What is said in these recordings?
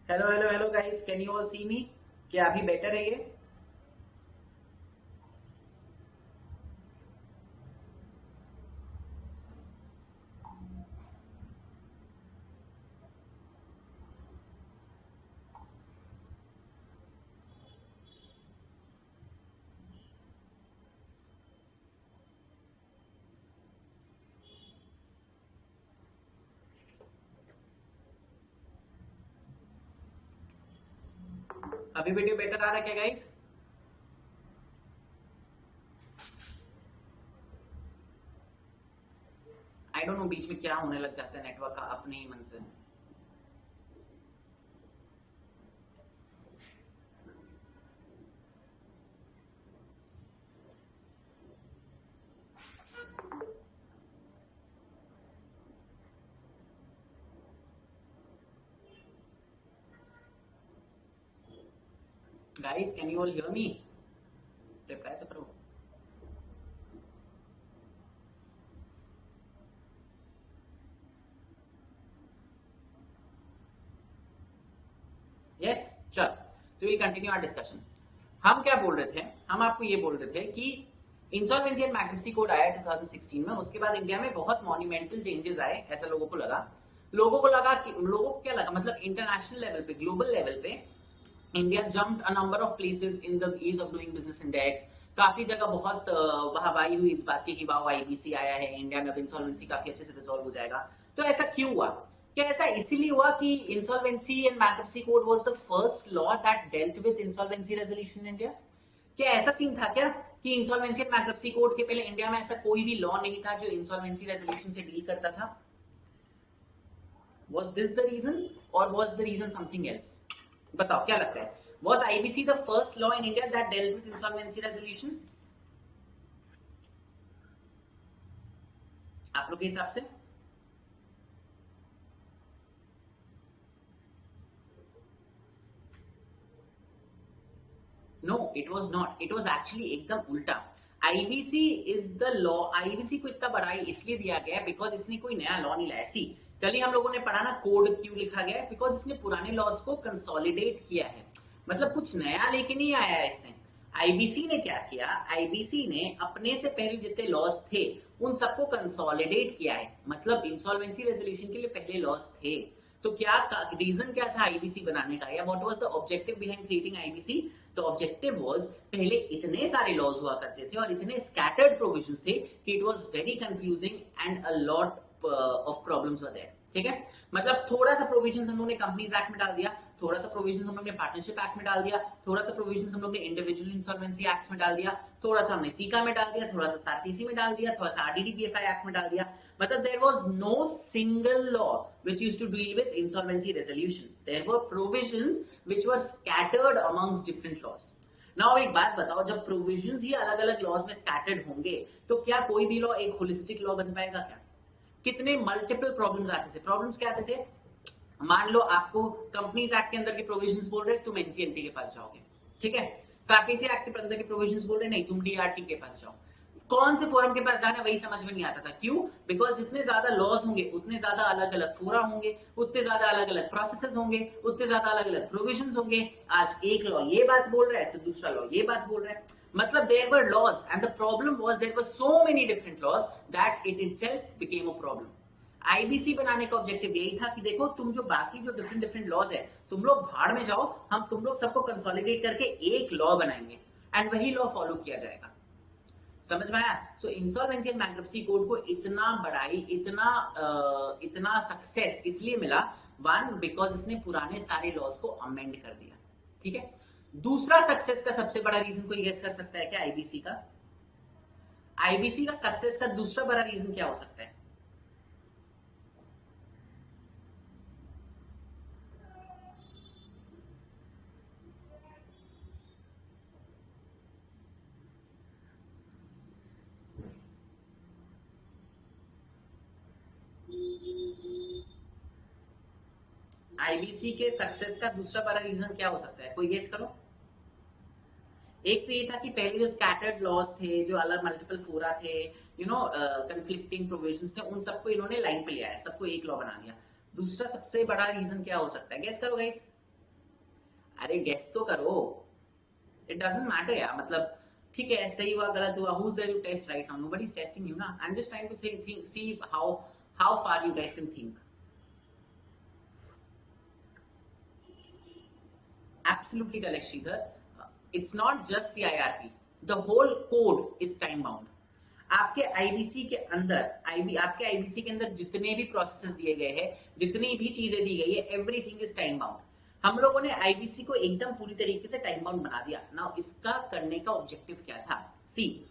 Hello hello hello guys, can you all see me? क्या अभी better है ये? अभी वीडियो बेटर आ रहा है क्या गाइस? आई डोंट नो बीच में क्या होने लग जाता है नेटवर्क का अपने ही मन से। Guys, can you all hear me? Reply तो करो। यस, चल। तो विल कंटिन्यू आवर डिस्कशन। हम क्या बोल रहे थे? हम आपको ये बोल रहे थे कि इंसॉल्वेंसी एंड बैंक्रप्सी कोड आया 2016 में। उसके बाद इंडिया में बहुत मॉन्यूमेंटल चेंजेस आए, ऐसा लोगों को लगा कि लोगों को क्या लगा, मतलब इंटरनेशनल लेवल पे, ग्लोबल लेवल पे India jumped a number of places in the ease of doing business index. काफी जगह बहुत वाहवाही हुई इस बात की कि वाह, आईबीसी आया है इंडिया में, अब इंसॉल्वेंसी काफी अच्छे से रिजॉल्व हो जाएगा। तो ऐसा क्यों हुआ? क्या ऐसा इसीलिए हुआ कि insolvency and bankruptcy code was the first law that dealt with insolvency resolution in India? क्या ऐसा सीन था क्या कि इंसॉल्वेंसी एंड बैंक्रप्सी कोड के पहले इंडिया में ऐसा कोई भी लॉ नहीं था जो इंसॉल्वेंसी रेजोल्यूशन से डील करता था? Was this the reason or was the reason something else? बताओ क्या लगता है? Was IBC the first law in India that dealt with insolvency resolution? आप लोग के हिसाब से? No, it was not. It was actually एकदम उल्टा। IBC is the law. IBC को इतना बड़ा इसलिए दिया गया है बिकॉज इसने कोई नया लॉ नहीं लाया। सी, कल ही हम लोगों ने पढ़ा ना कोड क्यों लिखा गया है? बिकॉज इसने पुराने लॉज को कंसोलिडेट किया है, मतलब कुछ नया लेके नहीं आया है इसने। आईबीसी ने क्या किया? आईबीसी ने अपने से पहले जितने लॉज थे उन सबको कंसोलिडेट किया है, मतलब इंसॉल्वेंसी रेजोल्यूशन के लिए पहले लॉज थे। तो क्या रीजन क्या था आईबीसी बनाने का, या what was the objective behind creating IBC? तो ऑब्जेक्टिव वाज, पहले इतने सारे लॉज हुआ करते थे और इतने स्कैटर्ड प्रोविजंस थे कि it was very confusing and a lot of problems were there. ठीक है, मतलब थोड़ा सा प्रोविजन हम लोग ने कंपनीज एक्ट में डाल दिया, थोड़ा सा प्रोविजन हम लोग ने पार्टनरशिप एक्ट में डाल दिया, थोड़ा सा प्रोविजन हम लोग ने इंडिविजुअल इंसॉल्वेंसी एक्ट में डाल दिया, थोड़ा सा हमने सीका में डाल दिया, थोड़ा सा सारपीसी में डाल दिया, थोड़ा सा आरडीडीपीएफआई एक्ट में डाल दिया। मतलब there was no single law which used to deal with insolvency resolution. There were provisions which were scattered amongst different laws. Now एक बात बताओ, जब प्रोविजंस ही अलग अलग लॉज में स्कैटर्ड होंगे तो क्या कोई भी लॉ एक होलिस्टिक लॉ बन पाएगा क्या? कितने मल्टीपल प्रॉब्लम्स आते थे। प्रॉब्लम्स क्या आते थे? मान लो आपको कंपनीज एक्ट के अंदर के प्रोविजंस बोल रहे, तुम एनसीएलटी के पास जाओगे, ठीक है। सार्फेसी एक्ट के अंदर के प्रोविजंस बोल रहे, नहीं तुम डीआरटी के पास जाओ। कौन से फोरम के पास जाना वही समझ में नहीं आता था। क्यों? बिकॉज जितने ज्यादा लॉज होंगे उतने ज्यादा अलग अलग फोरा होंगे, उतने ज्यादा अलग अलग प्रोसेसेस होंगे, उतने ज्यादा अलग अलग प्रोविजंस होंगे। आज एक लॉ ये बात बोल रहा है तो दूसरा लॉ ये बात बोल रहा है। मतलब there were laws and the problem was there were so many different laws that it itself became a problem. IBC बनाने का ऑब्जेक्टिव यही था कि देखो, तुम जो बाकी जो डिफरेंट डिफरेंट लॉज है, तुम लोग भाड़ में जाओ, हम तुम लोग सबको कंसोलिडेट करके एक लॉ बनाएंगे एंड वही लॉ फॉलो किया जाएगा। समझ में आया? सो इंसॉल्वेंसी एंड बैंक्रप्सी कोड को इतना बड़ाई, इतना सक्सेस इसलिए मिला, वन बिकॉज इसने पुराने सारे लॉज को अमेंड कर दिया। ठीक है। दूसरा सक्सेस का सबसे बड़ा रीजन कोई गेस कर सकता है क्या? आईबीसी का, आईबीसी का सक्सेस का दूसरा बड़ा रीजन क्या हो सकता है? आईबीसी के सक्सेस का दूसरा बड़ा रीजन क्या हो सकता है? कोई गेस करो। एक तो ये था कि पहले जो स्कैटर्ड लॉज थे, जो अलग मल्टीपल फोरा थे, कंफ्लिक्टिंग प्रोविजंस थे, उन सबको इन्होंने लाइन पे ले आया, सबको एक लॉ बना दिया। दूसरा सबसे बड़ा रीजन क्या हो सकता है? गेस करो गाइस। अरे गेस तो करो, इट डजंट मैटर यार, मतलब ठीक है सही हुआ गलत हुआ, who is there to test right now, nobody is testing you ना, I am just trying to say think see how far you guys can think. Absolutely correct, Sridhar. It's not just CIRP. The whole code is time bound. आपके IBC के अंदर आपके IBC के अंदर जितने भी processes दिए गए हैं, जितनी भी चीजें दी गई है, एवरीथिंग इज टाइम बाउंड. हम लोगों ने आईबीसी को एकदम पूरी तरीके से टाइम बाउंड बना दिया. नाउ इसका करने का ऑब्जेक्टिव क्या था? सी,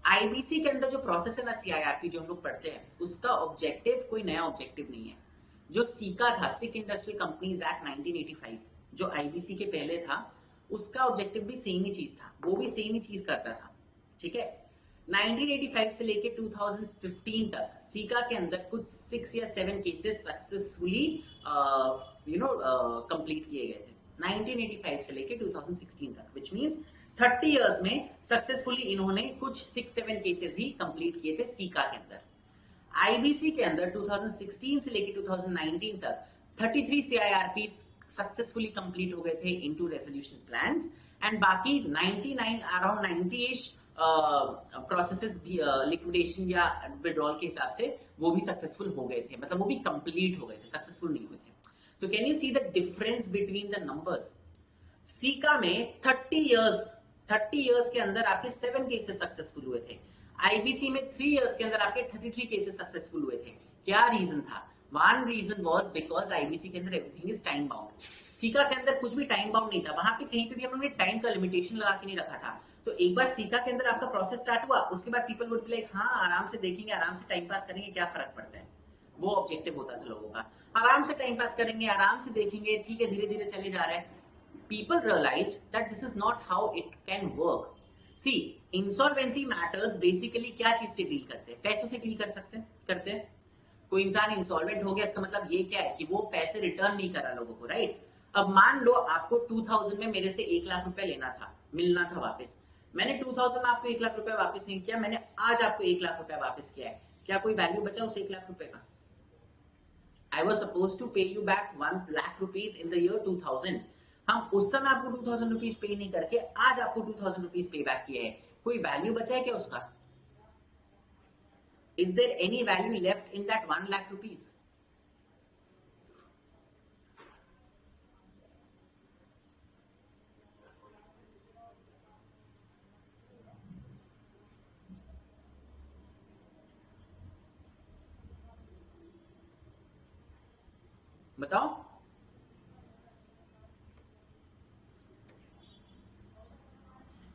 आईबीसी के अंदर जो प्रोसेस है ना, सीआईआरपी जो हम लोग पढ़ते हैं, उसका ऑब्जेक्टिव कोई नया ऑब्जेक्टिव नहीं है. जो सीका था, सिक इंडस्ट्रियल कंपनीज एक्ट 1985, जो आईबीसी के पहले था, उसका ऑब्जेक्टिव भी सेम ही चीज था, वो भी सेम ही चीज करता था. ठीक है. 1985 से लेके 2015 तक सीका के अंदर कुछ 6 या 7 केसेस सक्सेसफुली कंप्लीट किए गए थे 1985 से लेके 2016 तक, विच मींस 30 इयर्स में सक्सेसफुली इन्होंने कुछ 6-7 केसेस ही कंप्लीट किए थे सीका के अंदर. आईबीसी के अंदर 2016 से लेके 2019 तक 33 सीआईआरपी सक्सेसफुली कंप्लीट हो गए थे इनटू रेजोल्यूशन प्लान्स, एंड बाकी 99 अराउंड 90ish प्रोसेसेस भी लिक्विडेशन या विड्रॉल के हिसाब से वो भी सक्सेसफुल हो गए थे, मतलब वो भी कंप्लीट हो गए थे, सक्सेसफुल नहीं हुए थे. तो can you see the difference between the numbers? Caeca में 30 इयर्स के अंदर आपके 7 केसेस सक्सेसफुल हुए थे. आईबीसी में 3 इयर्स के अंदर आपके 33 केसेस सक्सेसफुल हुए थे. क्या रीजन था? One reason was because IBC के अंदर एवरीथिंग इज टाइम बाउंड. सीका के अंदर कुछ भी टाइम बाउंड नहीं था, वहां पे कहीं पे भी हमने टाइम का लिमिटेशन लगा के नहीं रखा था. तो एक बार सीका के अंदर आपका प्रोसेस स्टार्ट हुआ, उसके बाद पीपल वुड बी लाइक हाँ आराम से देखेंगे, आराम से टाइम पास करेंगे, क्या फर्क पड़ता है. वो ऑब्जेक्टिव होता था लोगों का, आराम से टाइम पास करेंगे, आराम से देखेंगे, ठीक है धीरे धीरे चले जा रहा है. People realized that this is not how it can work. See, insolvency matters basically क्या चीज से डील करते हैं? पैसों से डील करते हैं. कोई इंसान इंसॉल्वेंट हो गया, इसका मतलब ये क्या है कि वो पैसे रिटर्न नहीं करा लोगों को, राइट? अब मान लो आपको 2000 में मेरे से 1 लाख रुपए लेना था, मिलना था वापस. मैंने 2000 में आपको 1 लाख रुपए वापस नहीं किया, मैंने आज आपको 1 लाख रुपए वापस किया है. क्या कोई वैल्यू बचा उस 1 लाख रुपए का? I was supposed to pay you back 1 lakh rupees in the year 2000. हम उस समय आपको 2000 रुपीज पे नहीं करके आज आपको 2000 रुपीज पे बैक किए हैं. कोई वैल्यू बचा है क्या उसका? Is there any value left in that 1 lakh rupees? बताओ.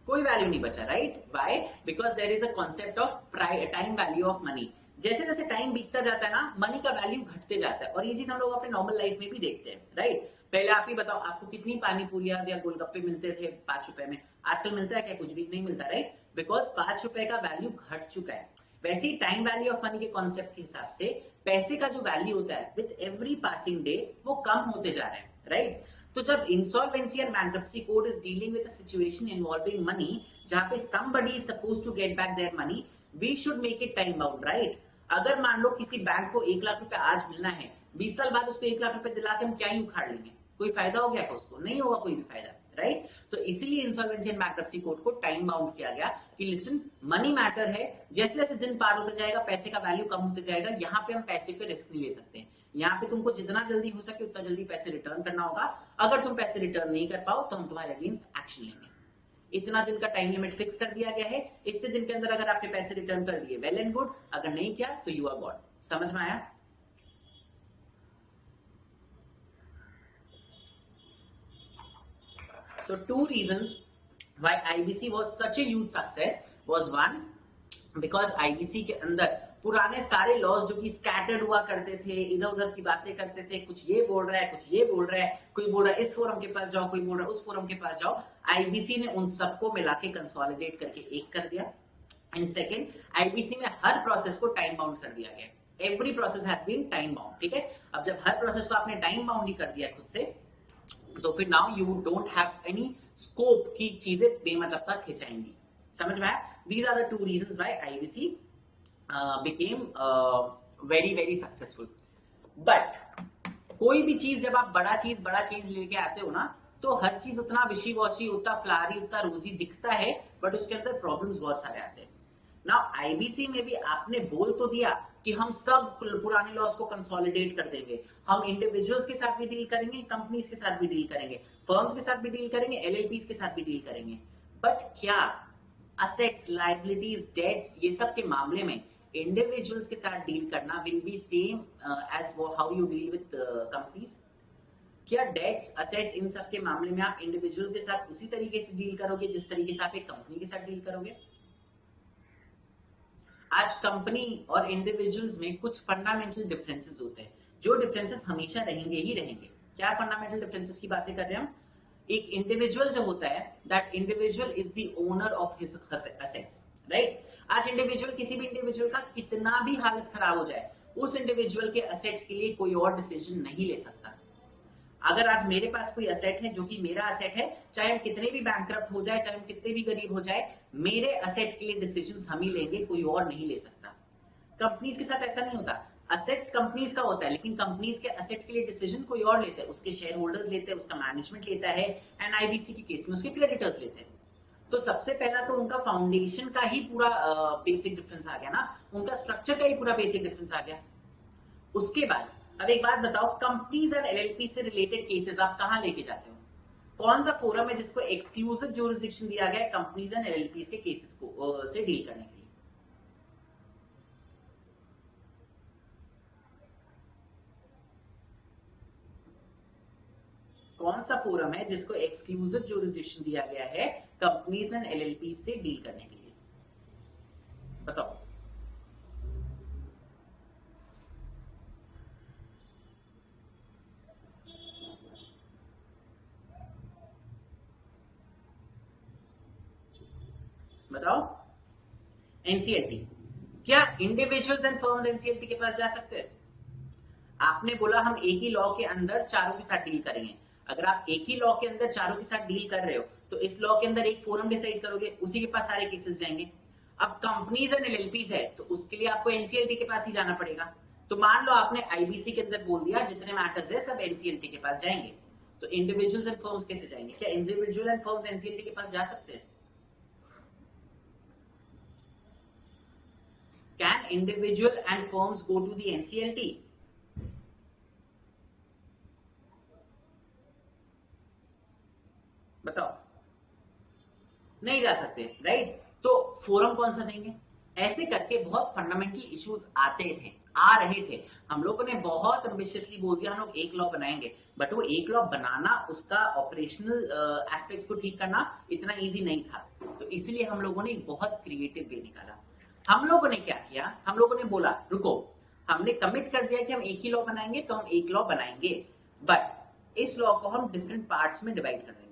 कोई वैल्यू नहीं बचा, right? Why? Because there is a concept of time value of money. जैसे जैसे टाइम बीतता जाता है ना, मनी का वैल्यू घटते जाता है, और ये चीज हम लोग अपने नॉर्मल लाइफ में भी देखते हैं, राइट? पहले आप ही बताओ, आपको कितनी पानी पूरियां या गोलगप्पे मिलते थे 5 रुपए में? आजकल मिलता है क्या? कुछ भी नहीं मिलता, राइट? बिकॉज 5 रुपए का वैल्यू घट चुका है. वैसे ही टाइम वैल्यू ऑफ मनी के कॉन्सेप्ट के हिसाब से पैसे का जो वैल्यू होता है विथ एवरी पासिंग डे वो कम होते जा रहा है, राइट? तो जब insolvency and bankruptcy code is dealing with a situation involving money, जहां पे somebody is supposed to get back their money, we should make it time bound, right? अगर मान लो किसी बैंक को 1 लाख रुपए आज मिलना है, 20 साल बाद उसको 1 लाख रुपए दिला के हम क्या ही उखाड़ लेंगे? कोई फायदा हो गया क्या उसको? नहीं होगा कोई भी फायदा, राइट? तो इसीलिए इंसॉल्वेंसी एंड बैंक्रप्सी कोड को टाइम बाउंड किया गया कि लिसन, मनी मैटर है, जैसे जैसे दिन पार होता जाएगा पैसे का वैल्यू कम होते जाएगा. यहाँ पे हम पैसे पे रिस्क नहीं ले सकते हैं. यहाँ पे तुमको जितना जल्दी हो सके उतना जल्दी पैसे रिटर्न करना होगा. अगर तुम पैसे रिटर्न नहीं कर पाओ तो हम तुम्हारे अगेंस्ट एक्शन लेंगे. इतना दिन का टाइम लिमिट फिक्स कर दिया गया है. इतने दिन के अंदर अगर आपने पैसे रिटर्न कर दिए, वेल एंड गुड. अगर नहीं किया तो यू आर गॉड. समझ में आया? So 2 reasons why IBC was such a huge success was one, because IBC के अंदर पुराने सारे लॉज जो कि स्कैटर्ड हुआ करते थे, इधर उधर की बातें करते थे, कुछ ये बोल रहा है, कुछ ये बोल रहा है, कोई बोल रहा है इस फोरम के पास जाओ, कोई बोल रहा है उस फोरम के पास जाओ. आईबीसी ने उन सबको मिला के कंसोलिडेट करके एक कर दिया. एंड सेकेंड, आईबीसी में हर प्रोसेस को टाइम बाउंड कर दिया गया. Every process has been time bound. ठीक है. अब जब हर प्रोसेस को आपने टाइम बाउंड ही कर दिया खुद से, तो फिर now you don't have any scope की चीजें बेमतलब का खिंचाएंगी. समझ में आया? These are the 2 reasons why IBC became very very successful. But कोई भी चीज जब आप बड़ा चीज लेके आते हो ना, तो हर चीज उतना विशी वॉशी, उतना फ्लारी, उतना रोजी दिखता है, बट उसके अंदर प्रॉब्लम्स बहुत सारे आते हैं ना। आईबीसी में भी आपने बोल तो दिया कि हम सब पुराने लॉस को कंसोलिडेट कर देंगे, हम इंडिविजुअल्स के साथ भी डील करेंगे, कंपनीज के साथ भी डील करेंगे, फर्म्स के साथ भी डील करेंगे, एलएलपीज के साथ भी डील करेंगे, बट क्या असेट्स, लायबिलिटीज, डेट्स, ये सब के मामले में इंडिविजुअल्स के साथ डील करना will be same as how you deal with companies? क्या डेट्स, असेट्स, इन सब के मामले में आप इंडिविजुअल के साथ उसी तरीके से डील करोगे जिस तरीके से आप एक कंपनी के साथ डील करोगे? आज कंपनी और इंडिविजुअल्स में कुछ फंडामेंटल डिफरेंसेस होते हैं, जो डिफरेंसेस हमेशा रहेंगे ही रहेंगे। क्या फंडामेंटल डिफरेंसेस की बातें कर रहे हैं हम? एक इंडिविजुअल जो होता है, that individual is the owner of his assets, right? आज इंडिविजुअल, किसी भी इंडिविजुअल का कितना भी हालत खराब हो जाए, उस इंडिविजुअल के असेट्स के लिए कोई और डिसीजन नहीं ले सकता। अगर आज मेरे पास कोई असेट है जो कि मेरा असेट है, चाहे हम कितने भी बैंकरप्ट हो जाए, चाहे हम कितने भी गरीब हो जाए, मेरे असेट के लिए डिसीजंस हम ही लेंगे, कोई और नहीं ले सकता। कंपनीज के साथ ऐसा नहीं होता। असेट्स कंपनीज का होता है, लेकिन कंपनीज के असेट के लिए डिसीजन कोई और लेते हैं, उसके शेयर होल्डर्स लेते हैं, उसका मैनेजमेंट लेता है, एंड आईबीसी के केस में उसके क्रेडिटर्स लेते हैं। तो सबसे पहला तो उनका फाउंडेशन का ही पूरा बेसिक डिफरेंस आ गया ना, उनका स्ट्रक्चर का ही पूरा बेसिक डिफरेंस आ गया। उसके बाद अब एक बात बताओ, कंपनीज और एलएलपी से रिलेटेड केसेस आप कहां लेके जाते हो? कौन सा फोरम है जिसको एक्सक्लूसिव ज्यूरिसडिक्शन दिया गया है कंपनीज एंड एलएलपी के केसेस को से डील करने के लिए? कौन सा फोरम है जिसको एक्सक्लूसिव ज्यूरिसडिक्शन दिया गया है कंपनीज एंड एलएलपी से डील करने के लिए? बताओ। बताओ। एनसीएलटी। क्या इंडिविजुअल्स एंड फर्म्स एनसीएलटी के पास जा सकते हैं? आपने बोला हम एक ही लॉ के अंदर चारों के साथ डील करेंगे। अगर आप एक ही लॉ के अंदर चारों के साथ डील कर रहे हो, तो इस लॉ के अंदर एक फोरम डिसाइड करोगे, उसी के पास सारे केसेस जाएंगे। अब कंपनीज एंड एलएलपीज है, तो उसके लिए आपको एनसीएलटी के पास ही जाना पड़ेगा। तो मान लो आपने आईबीसी के अंदर बोल दिया जितने मैटर्स है सब एनसीएलटी के पास जाएंगे, तो इंडिविजुअल्स एंड फर्म्स कैसे जाएंगे? क्या इंडिविजुअल एंड फर्म्स एनसीएलटी के पास जा सकते हैं? Can individual and firms go to the NCLT? बताओ। नहीं जा सकते, राइट? तो फोरम कौन सा देंगे? ऐसे करके बहुत फंडामेंटल इश्यूज आते थे, आ रहे थे। हम लोगों ने बहुत एम्बिशियसली बोल दिया हम लोग एक लॉ बनाएंगे, बट वो एक लॉ बनाना, उसका ऑपरेशनल एस्पेक्ट्स को ठीक करना इतना इजी नहीं था। तो इसलिए हम लोगों ने एक बहुत क्रिएटिव वे निकाला। हम लोगों ने क्या किया? हम लोगों ने बोला रुको, हमने कमिट कर दिया कि हम एक ही लॉ बनाएंगे, तो हम एक लॉ बनाएंगे, बट इस लॉ को हम डिफरेंट पार्ट्स में डिवाइड कर देंगे।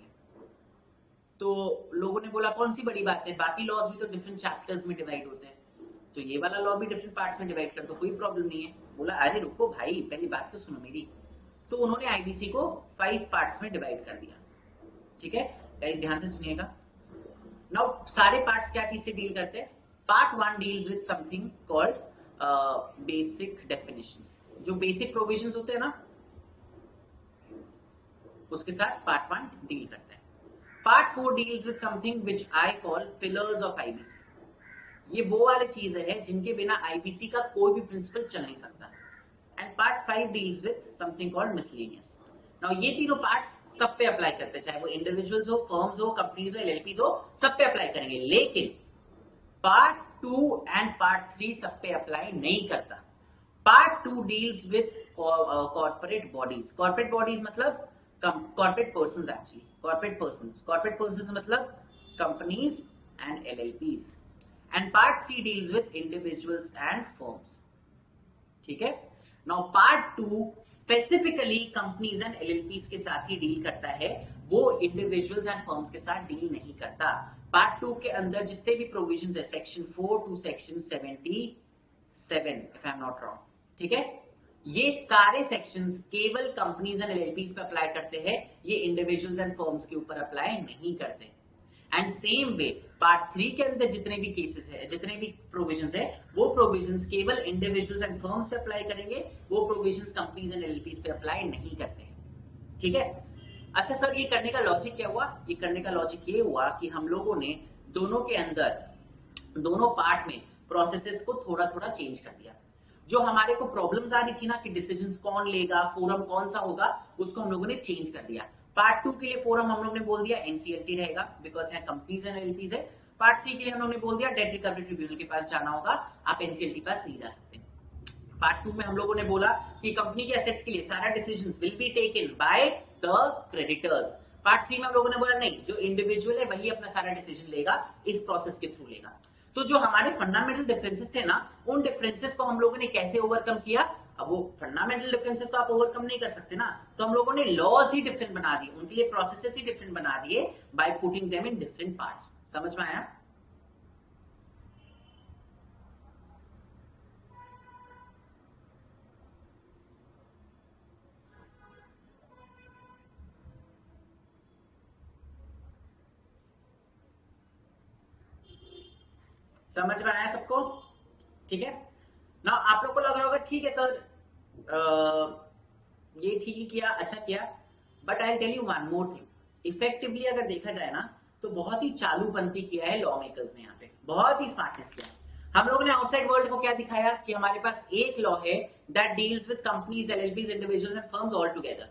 तो लोगों ने बोला कौन सी बड़ी बात है, बाकी लॉज भी तो डिफरेंट चैप्टर्स में डिवाइड होते हैं, तो ये वाला लॉ भी डिफरेंट पार्ट्स में डिवाइड कर दो, कोई प्रॉब्लम नहीं है। बोला अरे रुको भाई, पहली बात तो सुनो मेरी। तो उन्होंने आईबीसी को 5 पार्ट्स में डिवाइड कर दिया। ठीक है गाइस, ध्यान से सुनिएगा। नाउ सारे पार्ट्स क्या चीज से डील करते हैं? Part 1 deals with something called basic definitions. जो बेसिक प्रोविजंस होते हैं ना, उसके साथ पार्ट 1 डील करता है। Part 4 deals with something which I call pillars of IBC. ये वो वाली चीज है जिनके बिना आईबीसी का कोई भी प्रिंसिपल चल नहीं सकता। And part 5 deals with something called miscellaneous. Now ये तीनों पार्ट्स सब पे अप्लाई करते हैं, चाहे वो इंडिविजुअल्स हो, फर्म्स हो, कंपनीज हो, एलएलपीज हो, सब पे अप्लाई करेंगे। लेकिन पार्ट 2 एंड पार्ट 3 सब पे अप्लाई नहीं करता। Part 2 deals with corporate bodies. Corporate bodies मतलब corporate persons, actually corporate persons मतलब companies and LLPs. And part 3 deals with individuals and firms. ठीक है। Now part 2 specifically companies and LLPs के साथ ही डील करता है, वो इंडिविजुअल्स एंड फर्म्स के साथ डील नहीं करता। पार्ट 2 के अंदर जितने भी प्रोविजंस है, section 4 to section 77 if I am not wrong, ठीक है, ये सारे सेक्शंस केवल कंपनीज एंड एलएलपीज पे अप्लाई करते हैं, ये इंडिविजुअल्स एंड फर्म्स के ऊपर अप्लाई नहीं करते। एंड सेम वे पार्ट 3 के अंदर जितने भी केसेस है, जितने भी प्रोविजंस है, वो प्रोविजंस केवल इंडिविजुअल्स एंड फर्म्स पे अप्लाई करेंगे, वो प्रोविजंस कंपनीज एंड एलएलपीज पे अप्लाई नहीं करते हैं। ठीक है। अच्छा सर, ये करने का लॉजिक क्या हुआ? ये करने का लॉजिक ये हुआ कि हम लोगों ने दोनों के अंदर, दोनों पार्ट में प्रोसेसेस को थोड़ा थोड़ा चेंज कर दिया। जो हमारे को प्रॉब्लम्स आ रही थी ना कि डिसीजंस कौन लेगा, फोरम कौन सा होगा, उसको हम लोगों ने चेंज कर दिया। पार्ट 2 के लिए फोरम हम लोग ने बोल दिया एनसीएलटी रहेगा, बिकॉज यहाँ कंपनीज एंड एलपीज है। पार्ट 3 के लिए हम लोग ने बोल दिया डेट रिकवरी ट्रिब्यूनल के पास जाना होगा, आप एनसीएलटी पास नहीं जा सकते। पार्ट 2 में हम लोगों ने बोला कि कंपनी के एसेट्स के लिए सारा decision will be taken by the creditors. Part 3 में हम लोगों ने बोला नहीं, जो इंडिविजुअल है वही अपना सारा डिसीजन लेगा, इस प्रोसेस के थ्रू लेगा। तो जो हमारे फंडामेंटल डिफरेंसेस थे ना, उन डिफरेंसेस को हम लोगों ने कैसे ओवरकम किया? अब वो फंडामेंटल डिफरेंसेस तो आप ओवरकम नहीं कर सकते ना, तो हम लोगों ने लॉज ही डिफरेंट बना दिए, उनके लिए प्रोसेसेस ही डिफरेंट बना दिए by putting them in different parts. समझ में आया? समझ में आया सबको? ठीक है ना? आप लोग को लग रहा होगा ठीक है सर, ये ठीक ही किया, अच्छा किया, but I tell you one more thing. Effectively अगर देखा जाए ना, तो बहुत ही चालूपंथी किया है लॉ मेकर्स ने, यहाँ पे बहुत ही स्मार्टनेस किया है। हम लोगों ने आउटसाइड वर्ल्ड को क्या दिखाया कि हमारे पास एक लॉ है that deals with companies, LLPs, individuals and firms all together.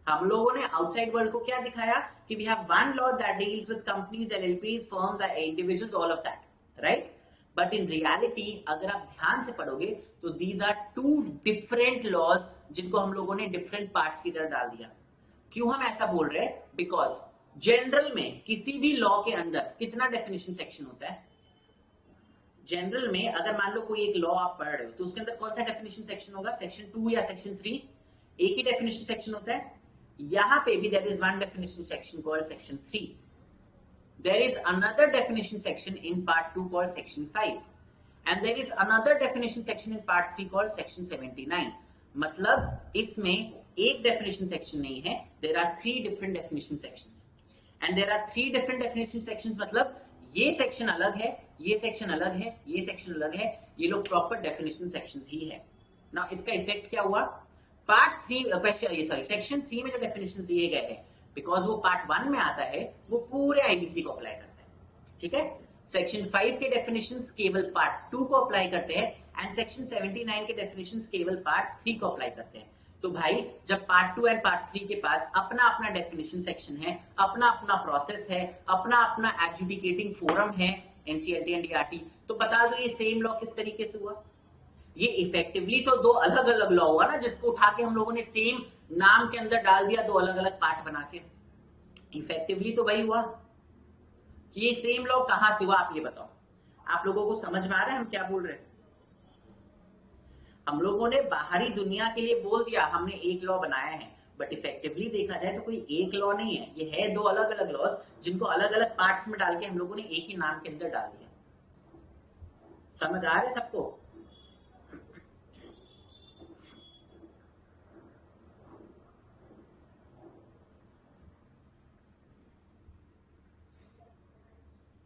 हम लोगों ने आउटसाइड वर्ल्ड को क्या दिखाया कि we have one law that deals with companies, LLPs, firms, individuals, all of that, right? But in reality अगर आप ध्यान से पढ़ोगे तो these are two different laws, जिनको हम लोगों ने डिफरेंट पार्ट्स की तरह डाल दिया। क्यों हम ऐसा बोल रहे हैं? बिकॉज जनरल में किसी भी लॉ के अंदर कितना डेफिनेशन सेक्शन होता है? जनरल में अगर मान लो कोई एक लॉ आप पढ़ रहे हो तो उसके अंदर कौन सा डेफिनेशन सेक्शन होगा? सेक्शन 2 या सेक्शन 3? एक ही डेफिनेशन सेक्शन होता है। यहां पे भी there is one definition section called section 3। there is another definition section in part 2 called section 5 and there is another definition section in part 3 called section 79। मतलब इसमें एक definition section नहीं है, there are 3 different definition sections and there are 3 different definition sections। मतलब ये section अलग है, ये section अलग है, ये section अलग है, ये लोग proper definition sections ही है ना। इसका इफेक्ट क्या हुआ? पार्ट 3 सेक्शन 3 में जो डेफिनेशन दिए गए हैं, बिकॉज वो पार्ट 1 में आता है, वो पूरे आईबीसी को अप्लाई करता है, ठीक है? सेक्शन 5 के डेफिनेशंस केवल पार्ट 2 को अप्लाई करते हैं एंड सेक्शन 79 के डेफिनेशंस केवल पार्ट 3 को अप्लाई करते हैं। तो भाई जब पार्ट 2 एंड पार्ट 3 के पास अपना अपना डेफिनेशन सेक्शन है, अपना अपना प्रोसेस है, अपना अपना एडजुडिकेटिंग फोरम है, एनसीएलटी एंड डीआरटी, तो बता दो ये सेम लॉ किस तरीके से हुआ? ये इफेक्टिवली तो दो अलग अलग लॉ हुआ ना, जिसको उठा के हम लोगों ने सेम नाम के अंदर डाल दिया, दो अलग अलग पार्ट बना के। इफेक्टिवली तो वही हुआ कि ये सेम लॉ कहां से हुआ, आप ये बताओ। आप लोगों को समझ में आ रहा है हम क्या बोल रहे हैं? हम लोगों ने बाहरी दुनिया के लिए बोल दिया हमने एक लॉ बनाया है, बट इफेक्टिवली देखा जाए तो कोई एक लॉ नहीं है, ये है दो अलग अलग लॉज, जिनको अलग अलग पार्ट्स में डाल के हम लोगों ने एक ही नाम के अंदर डाल दिया। समझ आ रहा है सबको?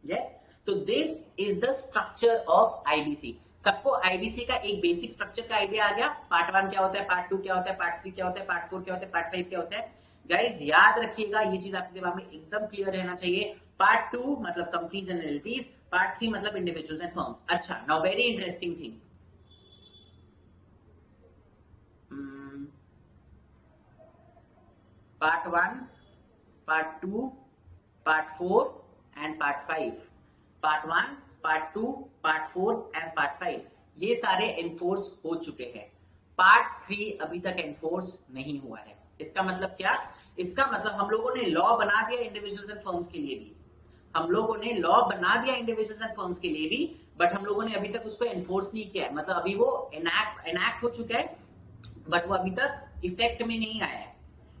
यस, तो this is the structure of IBC. सबको आईबीसी का एक बेसिक स्ट्रक्चर का आइडिया आ गया? पार्ट 1 क्या होता है, पार्ट 2 क्या होता है, पार्ट 3 क्या होता है, पार्ट 4 क्या होता है, पार्ट 5 क्या होता है? गाइज याद रखिएगा, ये चीज आपके दिमाग में एकदम क्लियर रहना चाहिए। पार्ट 2 मतलब कंपनीज एंड एलपीज, पार्ट 3 मतलब इंडिविजुअल्स एंड फर्म्स। अच्छा, now very interesting thing, part 1, part 2, part 4 and part 5। Part 1, part 2, part 4 and part 5 ये सारे एनफोर्स हो चुके हैं। पार्ट 3 अभी तक एनफोर्स नहीं हुआ है। इसका मतलब क्या? इसका मतलब हम लोगों ने लॉ बना दिया इंडिविजुअल्स एंड फर्म्स के लिए भी, हम लोगों ने लॉ बना दिया इंडिविजुअल्स एंड फर्म्स के लिए भी, बट हम लोगों ने अभी तक उसको एनफोर्स नहीं किया है। मतलब अभी वो एनैक्ट हो चुका है, बट वो अभी तक इफेक्ट में नहीं आया है।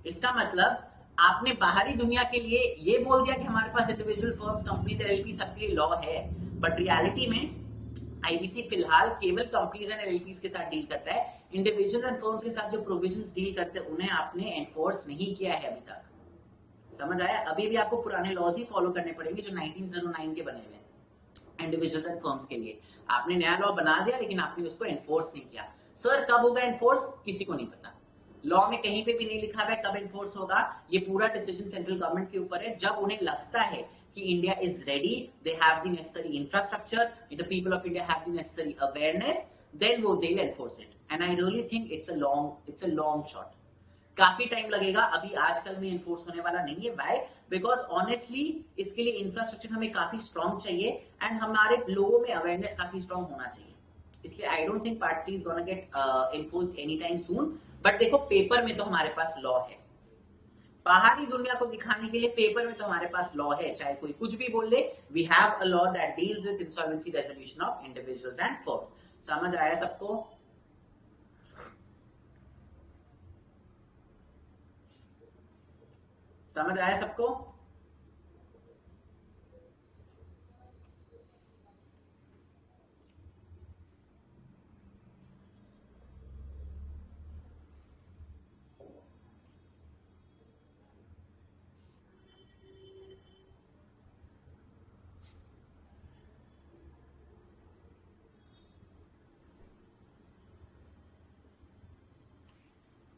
इसका मतलब आपने बाहरी दुनिया के लिए ये बोल दिया कि हमारे पास इंडिविजुअल फर्म्स, कंपनीज, एलएलपी सबके लिए लॉ है, बट रियलिटी में आईबीसी फिलहाल केवल कंपनीज एंड एलएलपीज के साथ डील करता है। इंडिविजुअल्स एंड फर्म्स के साथ जो प्रोविजंस डील करते हैं उन्हें आपने एनफोर्स नहीं किया है अभी तक। समझ आया? अभी भी आपको पुराने लॉज ही फॉलो करने पड़ेंगे जो 1909 के बने हुए हैं इंडिविजुअल्स एंड फर्म्स के लिए। आपने नया लॉ बना दिया लेकिन आपने उसको एनफोर्स नहीं किया। सर कब होगा एनफोर्स? किसी को नहीं पता। लॉ में कहीं पे भी नहीं लिखा हुआ है कब इन्फोर्स होगा, ये पूरा डिसीजन सेंट्रल गवर्नमेंट के ऊपर है। जब उन्हें लगता है कि India is ready, they have the necessary infrastructure, the people of India have the necessary awareness, then वो they will enforce it. And I really think it's a long shot, काफी टाइम लगेगा, अभी आजकल में इन्फोर्स होने वाला नहीं है। वाई? बिकॉज ऑनेस्टली इसके लिए इंफ्रास्ट्रक्चर हमें काफी स्ट्रॉन्ग चाहिए एंड हमारे लोगों में अवेयरनेस काफी स्ट्रॉन्ग होना चाहिए। इसलिए I don't think part 3 is gonna get enforced any time soon. But देखो पेपर में तो हमारे पास लॉ है, बाहरी दुनिया को दिखाने के लिए पेपर में तो हमारे पास लॉ है, चाहे कोई कुछ भी बोल ले, we have a law that deals with insolvency resolution of individuals and firms. समझ आया सबको? समझ आया सबको?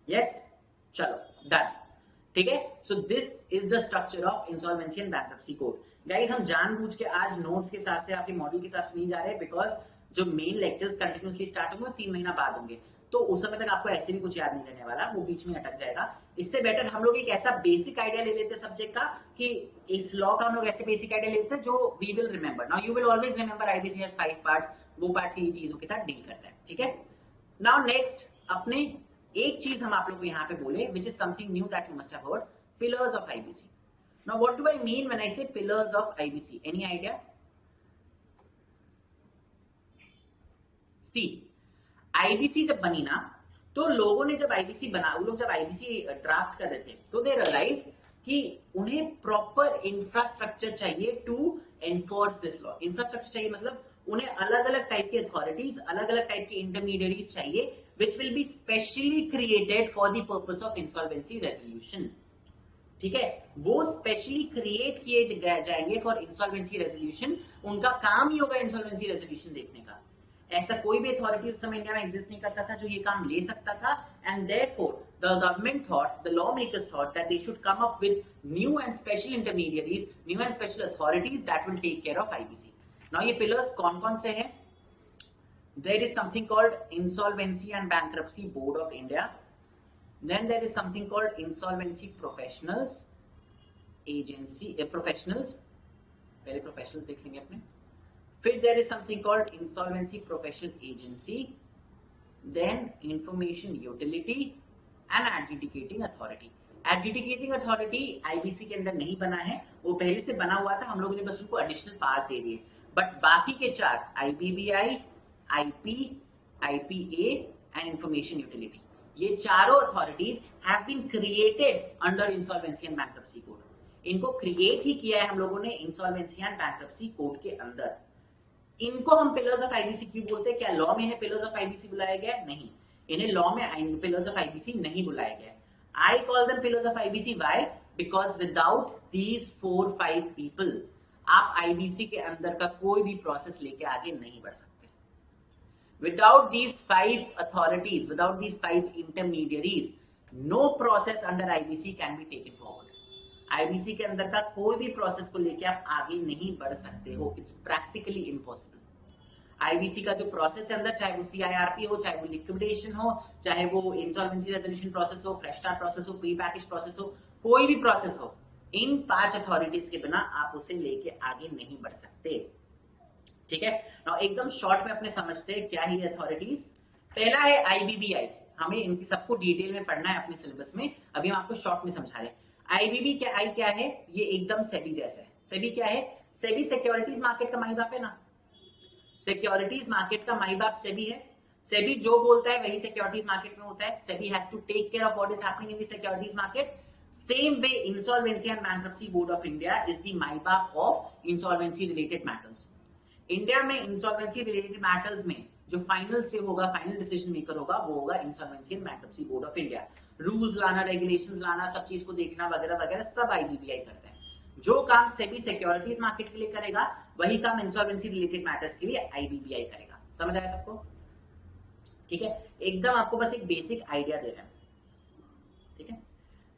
यस, चलो डन। ठीक है, so this is the structure of insolvency and bankruptcy code. Guys हम जानबूझ के आज नोट्स के हिसाब से, आपके मॉडल के हिसाब से नहीं जा रहे, बिकॉज जो मेन लेक्चर्स कंटिन्यूसली स्टार्ट होंगे 3 महीना बाद होंगे, तो उस समय तक आपको ऐसे भी कुछ याद नहीं रहने वाला, वो बीच में अटक जाएगा। इससे बेटर हम लोग एक ऐसा बेसिक आइडिया ले लेते हैं सब्जेक्ट का, कि इस लॉ का हम लोग ऐसे बेसिक आइडिया लेते हैं जो we will remember. Now you will always remember IBC has 5 parts, वो पार्ट ये चीजों के साथ डील करता है। ठीक है, नाउ नेक्स्ट अपने एक चीज हम आप लोग को यहाँ पे बोले, which is something new that you must have heard, pillars of IBC. Now what do I mean when I say pillars of IBC? Any idea? See, IBC जब बनी ना, तो लोगों ने जब आईबीसी बना, वो लोग जब आईबीसी ड्राफ्ट कर रहे थे, तो दे रियलाइज कि उन्हें प्रॉपर इंफ्रास्ट्रक्चर चाहिए to enforce this law. Infrastructure चाहिए मतलब उन्हें अलग अलग टाइप की अथॉरिटीज, अलग अलग टाइप के इंटरमीडियरीज चाहिए, which will be specially created for the purpose of insolvency resolution. ठीक है, वो स्पेशली क्रिएट किए जाएंगे फॉर इंसॉल्वेंसी रेजोल्यूशन। उनका काम ही होगा इंसॉल्वेंसी रेजोल्यूशन देखने का। ऐसा कोई भी अथॉरिटी उस समय इंडिया में एग्जिस्ट नहीं करता था जो ये काम ले सकता था, and therefore the government thought, the law makers thought that they should come up with new and special intermediaries, new and special authorities that will take care of IBC. Now ये पिलर्स कौन कौन से हैं? There is something called Insolvency and Bankruptcy Board of India. Then there is something called Insolvency Professionals Agency, Professionals, पहले professionals देख लेंगे अपने। फिर there is something called Insolvency Professional Agency, then Information Utility and Adjudicating Authority. Adjudicating Authority IBC के अंदर नहीं बना है, वो पहले से बना हुआ था, हम लोगों ने बस उनको एडिशनल पास दे दिए। बट बाकी के 4 IBBI, IP, IPA and information utility, ये चारों authorities have been created under insolvency and bankruptcy code. इनको क्रिएट ही किया है हम लोगों ने इंसॉल्वेंसी एंड बैंक्रप्सी कोड के अंदर। इनको हम पिलर्स ऑफ आईबीसी क्यों बोलते हैं? क्या लॉ में इन्हें पिलर्स ऑफ आईबीसी बुलाया गया? नहीं, इन्हें लॉ में पिलर्स ऑफ आईबीसी नहीं बुलाया गया। I call them pillars of IBC. Why? Because without these 4-5 people आप आईबीसी के अंदर का कोई भी प्रोसेस लेके आगे नहीं बढ़ सकते। Without these 5 authorities, without these 5 intermediaries, no process under IBC can be taken forward. IBC के अंदर का कोई भी प्रोसेस को लेके आप आगे नहीं बढ़ सकते हो, इट्स प्रैक्टिकली इम्पॉसिबल। आईबीसी का जो प्रोसेस है अंदर, चाहे वो सीआईआरपी हो, चाहे वो लिक्विडेशन हो, चाहे वो इंसॉल्वेंसी रेजोल्यूशन प्रोसेस हो, फ्रेश स्टार्ट प्रोसेस हो, प्री पैकेज प्रोसेस हो, कोई भी प्रोसेस हो, इन 5 अथॉरिटीज के बिना आप उसे लेके आगे नहीं बढ़ सकते। ठीक है, नाउ एकदम शॉर्ट में अपने समझते हैं क्या है ये अथॉरिटीज। पहला है आईबीबीआई, हमें इनकी सबको डिटेल में पढ़ना है अपने सिलेबस में, अभी हम आपको शॉर्ट में समझा रहे हैं। आईबीबी क्या, आई क्या है? ये एकदम सेबी जैसा है। सेबी क्या है? सेबी सिक्योरिटीज मार्केट का माई बाप है ना, सिक्योरिटीज मार्केट का माई बाप सेबी है। सेबी जो बोलता है वही सिक्योरिटीज मार्केट में होता है। SEBI has to take care of what is happening in the securities market. Same way insolvency and bankruptcy board of India is the माई बाप of insolvency related matters. India में इंसॉल्वेंसी रिलेटेड मैटर्स में जो final से होगा, final decision maker होगा, वो होगा insolvency and bankruptcy board of India. Rules लाना, रेगुलेशंस लाना, सब चीज को देखना वगैरह वगैरह सब आईबीबीआई करता है। जो काम सेबी सिक्योरिटीज मार्केट के लिए करेगा, वही काम इंसॉल्वेंसी रिलेटेड मैटर्स के लिए आईबीबीआई करेगा। समझ आया सबको? ठीक है, एकदम आपको बस एक बेसिक आइडिया दे रहे हैं।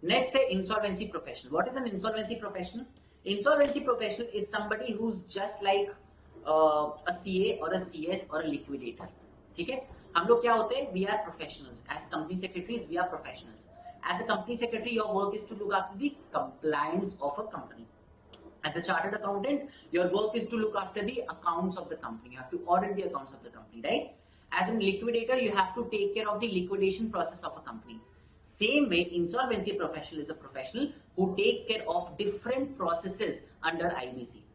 नेक्स्ट है insolvency professional. What is an insolvency professional? Insolvency professional is somebody who is just like a CA और अ सीएस और अ लिक्विडेटर. ठीक है, हम लोग क्या होते हैं? We are professionals. As company secretaries we are professionals. As a company secretary your work is to look after the compliance of a company. As a chartered accountant, your work is to look after the accounts of the company. You have to audit the accounts of the company, right? As a liquidator, you have to take care of the liquidation process of a company. Same way, insolvency professional is a professional who takes care of different processes under IBC.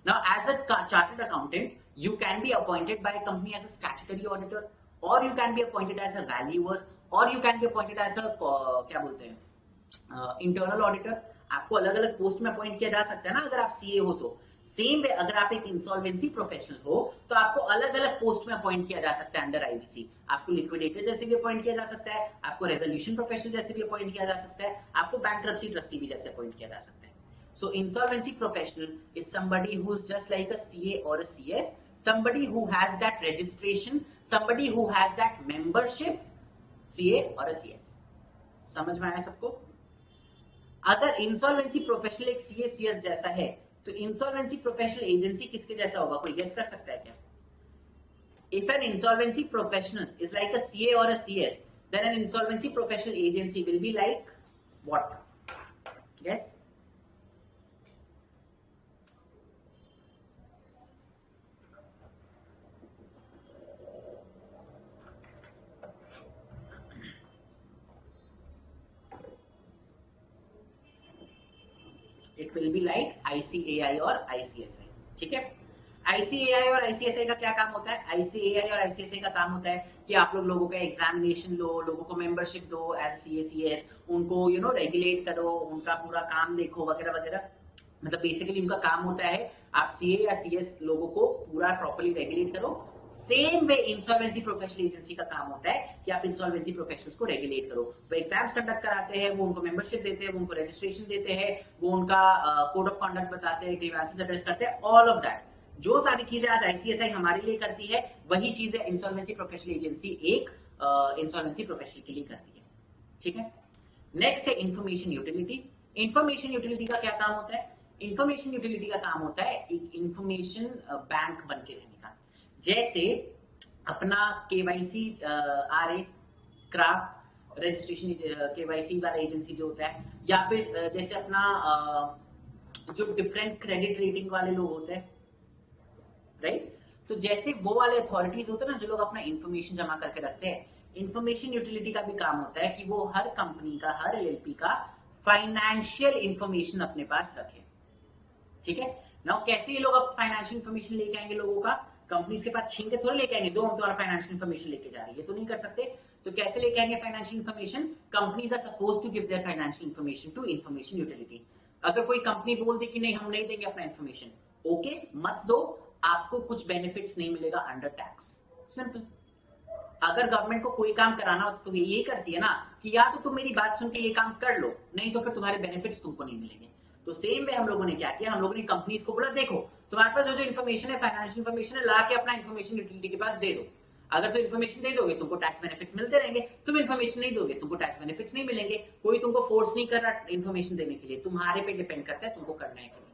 Now, as a chartered accountant, you can be appointed by a company as a statutory auditor, or you can be appointed as a valuer, or you can be appointed as a क्या बोलते हैं internal auditor. आपको अलग अलग post में appoint किया जा सकता है ना अगर आप सीए हो तो. सेम वे अगर आप एक इंसॉल्वेंसी प्रोफेशनल हो तो आपको अलग अलग पोस्ट में अपॉइंट किया जा सकता है अंडर आईबीसी. आपको लिक्विडेटर जैसे भी अपॉइंट किया जा सकता है, आपको रेजोल्यूशन प्रोफेशनल जैसे भी अपॉइंट किया जा सकता है, आपको बैंक्रप्सी ट्रस्टी भी जैसे अपॉइंट किया जा सकता है. So insolvency professional is somebody who is just like a CA और a CS, somebody who has that registration, somebody who has that membership, CA और अ सीएस. समझ में आया सबको? अगर इंसॉल्वेंसी प्रोफेशनल एक सीए सीएस जैसा है तो इंसॉल्वेंसी प्रोफेशनल एजेंसी किसके जैसा होगा? कोई गेस कर सकता है क्या? If an insolvency professional is like a CA और a CS, then an insolvency professional agency will be like what? Guess. It will be like ICAI और आईसीएसआई. ठीक है, आईसीएआई और आईसीएसआई का क्या काम होता है? आईसीएआई और आईसीएसआई का काम होता है कि आप लोगों का एग्जामिनेशन लो, लोगों को मेंबरशिप दो एज सीएसीएस, उनको रेगुलेट करो, उनका पूरा काम देखो वगैरह वगैरह. मतलब बेसिकली उनका काम होता है आप सीए या सीएस लोगों को पूरा प्रॉपर्ली रेगुलेट करो. Same way insolvency professional agency का काम होता है कि आप इंसॉल्वेंसी प्रोफेशनल्स को रेगुलेट करो. वो एग्जाम्स कंडक्ट कराते हैं, वो उनको मेंबरशिप देते हैं, वो उनको रजिस्ट्रेशन देते हैं, वो उनका कोड ऑफ कंडक्ट बताते हैं, ग्रीवेंसेस एड्रेस करते हैं, ऑल ऑफ दैट. जो सारी चीजें आज आईसीएसआई हमारे लिए करती है वही चीजें इंसॉल्वेंसी प्रोफेशनल एजेंसी एक इंसॉल्वेंसी प्रोफेशनल के लिए करती है. ठीक है, नेक्स्ट है इंफॉर्मेशन यूटिलिटी. इंफॉर्मेशन यूटिलिटी का क्या काम होता है? इंफॉर्मेशन यूटिलिटी का काम होता है एक इंफॉर्मेशन बैंक बन के रहने का. जैसे अपना केवाईसी आरए क्राफ्ट रजिस्ट्रेशन केवाईसी वाला एजेंसी जो होता है, या फिर जैसे अपना जो डिफरेंट क्रेडिट रेटिंग वाले लोग होते हैं, राइट? तो जैसे वो वाले अथॉरिटीज होते हैं ना जो लोग अपना इंफॉर्मेशन जमा करके रखते हैं, इंफॉर्मेशन यूटिलिटी का भी काम होता है कि वो हर कंपनी का, हर एलएलपी का फाइनेंशियल इंफॉर्मेशन अपने पास रखे. ठीक है ना? कैसे ये लोग अब फाइनेंशियल इंफॉर्मेशन लेके आएंगे लोगों का? कंपनीज के पास छीन के थोड़े लेके आएंगे, दो हम तुम्हारा फाइनेंशियल इंफॉर्मेशन लेके जा रही है, तो नहीं कर सकते. तो कैसे लेके आएंगे financial information? Companies are suppose to give their financial information to information utility. अगर कोई कंपनी बोल दे कि नहीं हम नहीं देंगे अपना इंफॉर्मेशन, ओके मत दो, आपको कुछ बेनिफिट्स नहीं मिलेगा अंडर टैक्स. सिंपल. अगर गवर्नमेंट को कोई काम कराना हो तो ये करती है ना कि या तो तुम मेरी बात सुन के ये काम कर लो, नहीं तो फिर तुम्हारे बेनिफिट्स तुमको नहीं मिलेंगे. तो सेम वे हम लोगों ने क्या किया, हम लोगों ने कंपनीज को बोला देखो तुम्हारे पास जो इन्फॉर्मेशन है, फाइनेंशियल इन्फॉर्मेशन है, ला के अपना इन्फॉर्मेशन यूटिलिटी के पास दे दो. अगर तुम इन्फॉर्मेशन दे दोगे तुमको टैक्स बेनिफिट्स मिलते रहेंगे, तुम इन्फॉर्मेशन नहीं दोगे तुमको टैक्स बेनिफिट्स नहीं मिलेंगे. कोई तुमको फोर्स नहीं कर रहा इन्फॉर्मेशन देने के लिए, तुम्हारे पे डिपेंड करता है तुमको करना है कि नहीं.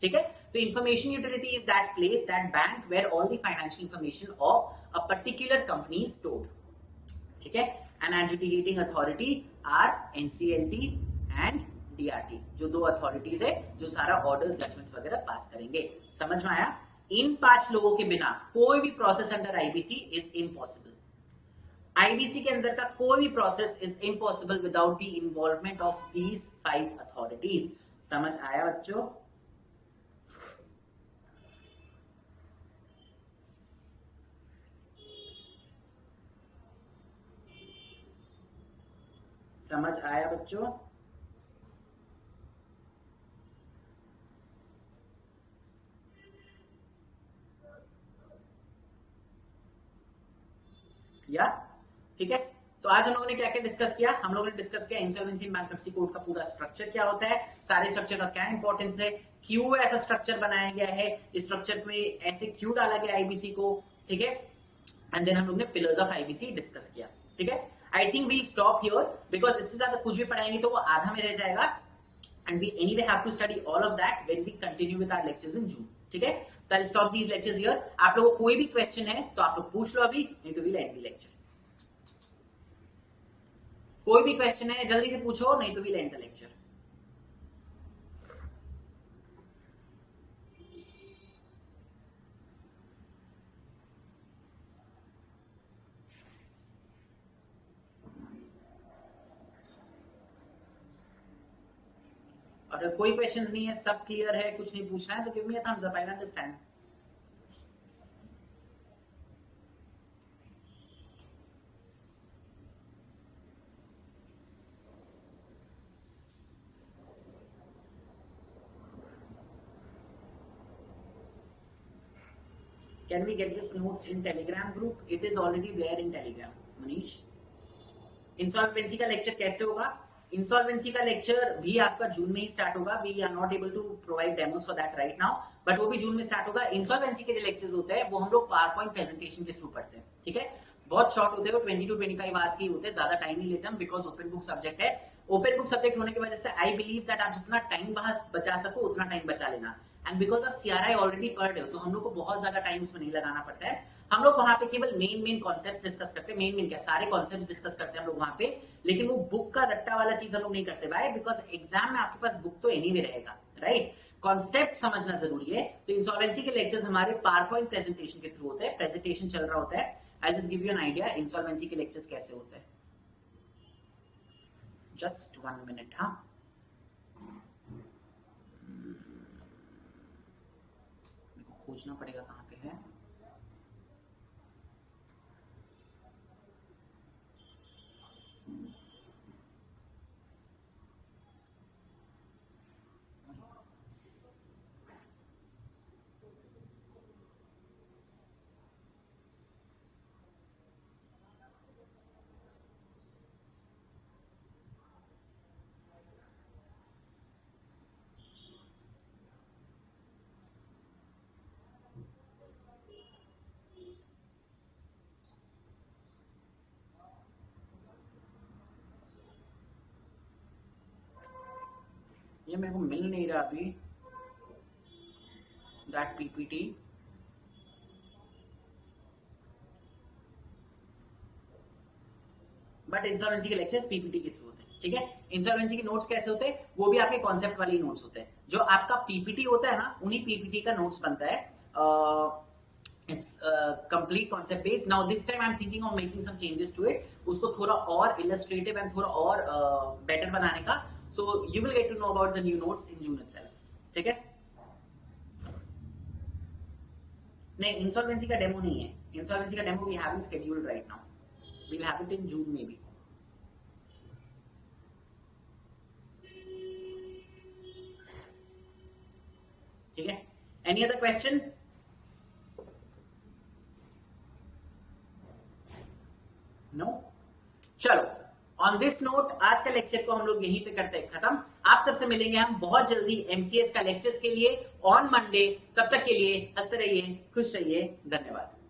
ठीक है, तो information utility is that place, that bank where all the financial information of a particular company is stored. ठीक है, an adjudicating authority are NCLT and DRT, जो दो अथॉरिटीज है जो सारा ऑर्डर्स जजमेंट्स वगैरह पास करेंगे. समझ में आया? इन 5 लोगों के बिना कोई भी process under IBC is impossible. IBC के अंदर का कोई भी process is impossible without the involvement of these 5 authorities. समझ आया बच्चों? समझ आया बच्चों? या ठीक है, तो आज हम लोगों ने क्या क्या डिस्कस किया? हम लोगों ने डिस्कस किया इंसॉल्वेंसी एंड बैंक्रप्सी कोड का पूरा स्ट्रक्चर क्या होता है, सारे स्ट्रक्चर का क्या इंपॉर्टेंस है, क्यों ऐसा स्ट्रक्चर बनाया गया है, इस स्ट्रक्चर में ऐसे क्यों डाला गया आईबीसी को. ठीक है, एंड देन हम लोग ने पिलर्स ऑफ आईबीसी डिस्कस किया. ठीक है, I think we stop here because इससे ज्यादा कुछ भी पढ़ाएंगे तो वो आधा में रह जाएगा and we anyway have to study all of that when we continue with our lectures in June. ठीक है, तो I'll stop these lectures here. आप लोगों को कोई भी क्वेश्चन है तो आप लोग पूछ लो अभी, नहीं तो we'll end the lecture. कोई भी क्वेश्चन है जल्दी से पूछो, नहीं तो we'll end the lecture. और कोई क्वेश्चन नहीं है, सब क्लियर है, कुछ नहीं पूछना है तो give me a thumbs up, I understand. Can we get this notes in Telegram group? It is already there in Telegram. Manish, insolvency का लेक्चर कैसे होगा? इंसॉल्वेंसी का लेक्चर भी आपका जून में ही स्टार्ट होगा. We are not able to provide demos for that right now, but वो भी जून में स्टार्ट होगा. इंसॉल्वेंसी के जो लेक्चर्स होते हैं वो हम लोग पावर पॉइंट प्रेजेंटेशन के थ्रू पढ़ते हैं. ठीक है, बहुत शॉर्ट होते हैं, वो 20 to 25 आवर्स की होते हैं, ज्यादा टाइम नहीं लेते हम बिकॉज ओपन बुक सब्जेक्ट है. ओपन बुक सब्जेक्ट होने की वजह से आई बिलीव दैट आप जितना टाइम बचा सको उतना टाइम बचा लेना. एंड बिकॉज आप सीआरआई ऑलरेडी पढ़ रहे हो तो हम लोग को बहुत ज्यादा टाइम उसमें नहीं लगाना पड़ता है. हम लोग वहां पे केवल मेन कॉन्सेप्ट्स डिस्कस करते हैं. मेन क्या, सारे कॉन्सेप्ट्स डिस्कस करते हैं हम लोग वहां पे, लेकिन वो बुक का रट्टा वाला चीज हम लोग नहीं करते. भाई बिकॉज एग्जाम में आपके पास बुक तो एनीवे रहेगा, राइट? कॉन्सेप्ट समझना जरूरी है. तो इंसॉल्वेंसी के लेक्चर्स हमारे पावर पॉइंट प्रेजेंटेशन के थ्रू होते हैं. प्रेजेंटेशन चल रहा होता है. I just give you an idea insolvency के लेक्चर्स कैसे होते हैं. Just 1 minute. हाँ, मेरे को खोजना पड़ेगा कहाँ पे है. ये मेरे को मिल नहीं रहा अभी दैट पीपीटी. बट इंसॉल्वेंसी के लेक्चर्स पीपीटी के थ्रू होते हैं. ठीक है, इंसॉल्वेंसी के नोट्स कैसे होते हैं? वो भी आपके कॉन्सेप्ट वाले नोट्स होते हैं. जो आपका पीपीटी होता है ना, उन्हीं पीपीटी का नोट्स बनता है. It's complete concept based. Now this time I am thinking of making some changes to it, उसको थोड़ा और इलस्ट्रेटिव एंड थोड़ा और बेटर बनाने का. So you will get to know about the new notes in June itself. ठीक है? नहीं, इंसॉल्वेंसी का डेमो नहीं है. इंसॉल्वेंसी का demo we haven't scheduled right now. We'll have it in June maybe. ठीक है? Any other question? No? चलो, ऑन दिस नोट आज का लेक्चर को हम लोग यहीं पे करते हैं खत्म. आप सबसे मिलेंगे हम बहुत जल्दी एमसीएस का लेक्चर्स के लिए ऑन मंडे. तब तक के लिए हंसते रहिए, खुश रहिए. धन्यवाद.